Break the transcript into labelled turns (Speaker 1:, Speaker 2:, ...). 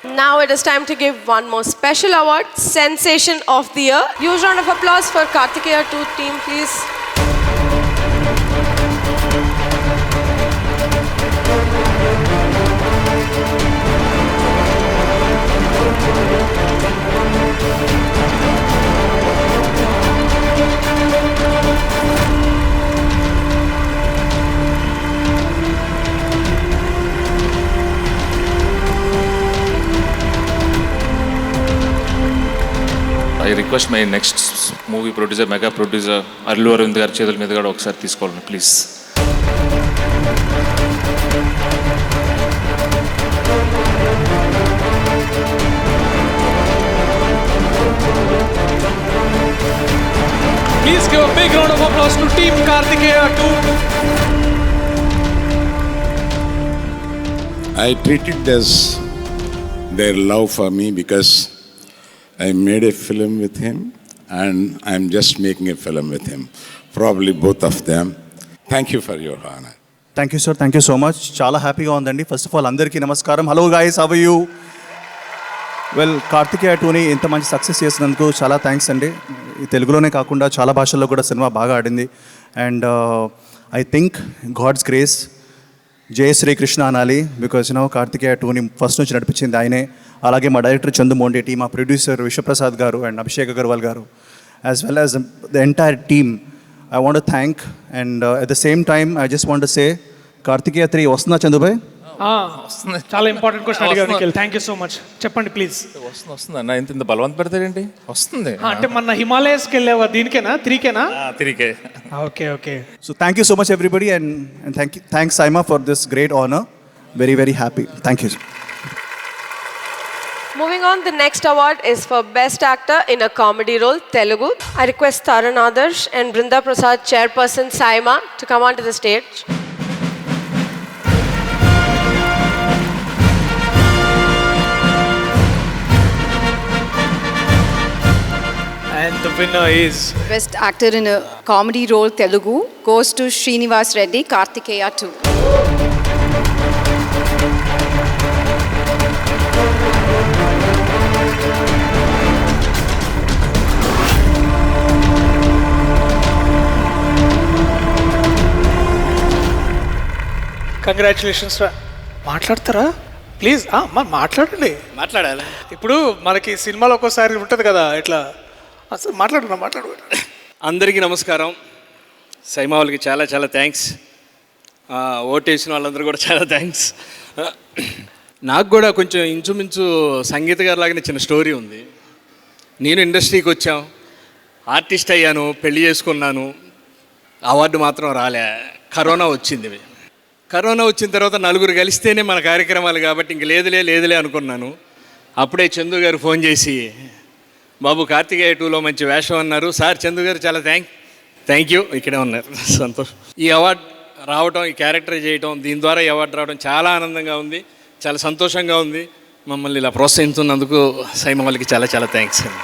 Speaker 1: Now it is time to give one more special award, Sensation of the Year. Huge round of applause for Kartikeya 2 team, please.
Speaker 2: I request my next movie producer, mega producer, Allu Arvind గారి చేతుల మీద కూడా ఒకసారి తీసుకోవాలని please.
Speaker 3: Please give a big round of applause to Team Kartikeya 2.
Speaker 4: I treated as their love for me because I made a film with him and I'm just making a film with him. Probably both of them. Thank you for your honor.
Speaker 5: Thank you sir, thank you so much. చాలా హ్యాపీగా ఉందండి. First of all అందరికీ నమస్కారం. Hello guys, how are you? Well, Karthikeya 2ని ఇంత మంచి success చేసినందుకు చాలా థ్యాంక్స్ అండి. ఈ తెలుగులోనే కాకుండా చాలా భాషల్లో కూడా సినిమా బాగా ఆడింది. And I think God's grace, జయ శ్రీకృష్ణ అనాలి. బికాజ్ కార్తికేయ 2ని ఫస్ట్ నుంచి నడిపించింది ఆయనే. అలాగే మా డైరెక్టర్ చందు మోండేటి, మా ప్రొడ్యూసర్ విశ్వప్రసాద్ గారు అండ్ అభిషేక్ అగర్వాల్ గారు, as well as the entire team. I want to thank, and at the same time I just want to say Kartikeya 3 వస్తుందా చందుబాయ్?
Speaker 3: వస్తుంది. చాలా ఇంపార్టెంట్ క్వశ్చన్ అడిగారు Nikhil. Thank you so much. చెప్పండి ప్లీజ్.
Speaker 2: వస్తుంది అన్న, ఇంత బలవంత పెడతారేంటి? వస్తుంది.
Speaker 3: అంటే మన హిమాలయస్కి వెళ్ళావా? దీనికేనా? 3కేనా?
Speaker 2: 3K.
Speaker 3: Okay okay.
Speaker 5: So thank you so much everybody, and thanks Saima for this great honor. Very very happy. Thank you.
Speaker 1: Moving on, the next award is for Best Actor in a Comedy Role, Telugu. I request Taran Adarsh and Brinda Prasad, Chairperson Saima, to come onto the stage.
Speaker 3: And the winner is
Speaker 6: Best Actor in a Comedy Role, Telugu, goes to Srinivas Reddy, Kartikeya 2.
Speaker 3: Congratulations. మాట్లాడతారా please? మాట్లాడండి.
Speaker 7: మాట్లాడాలి.
Speaker 3: ఇప్పుడు మనకి సినిమాలో ఒక్కోసారి ఉంటుంది కదా ఇట్లా, అసలు మాట్లాడు.
Speaker 7: అందరికీ నమస్కారం. సైమా వాళ్ళకి చాలా చాలా థ్యాంక్స్. ఓటేసిన వాళ్ళందరూ కూడా చాలా థ్యాంక్స్. నాకు కూడా కొంచెం ఇంచుమించు సంగీత గారి లాగానే చిన్న స్టోరీ ఉంది. నేను ఇండస్ట్రీకి వచ్చాం, ఆర్టిస్ట్ అయ్యాను, పెళ్లి చేసుకున్నాను, అవార్డు మాత్రం రాలే. కరోనా వచ్చింది. కరోనా వచ్చిన తర్వాత నలుగురు కలిస్తేనే మన కార్యక్రమాలు కాబట్టి ఇంక లేదులే అనుకున్నాను. అప్పుడే చందు గారు ఫోన్ చేసి, బాబు కార్తికేయ 2లో మంచి వేషం అన్నారు. సార్ చందు గారు చాలా థ్యాంక్ యూ, ఇక్కడే ఉన్నారు. సంతోషం. ఈ అవార్డు రావడం, ఈ క్యారెక్టర్ చేయటం, దీని ద్వారా ఈ అవార్డు రావడం చాలా ఆనందంగా ఉంది, చాలా సంతోషంగా ఉంది. మమ్మల్ని ఇలా ప్రోత్సహిస్తున్నందుకు సైమా వాళ్ళకి చాలా చాలా థ్యాంక్స్ అండి.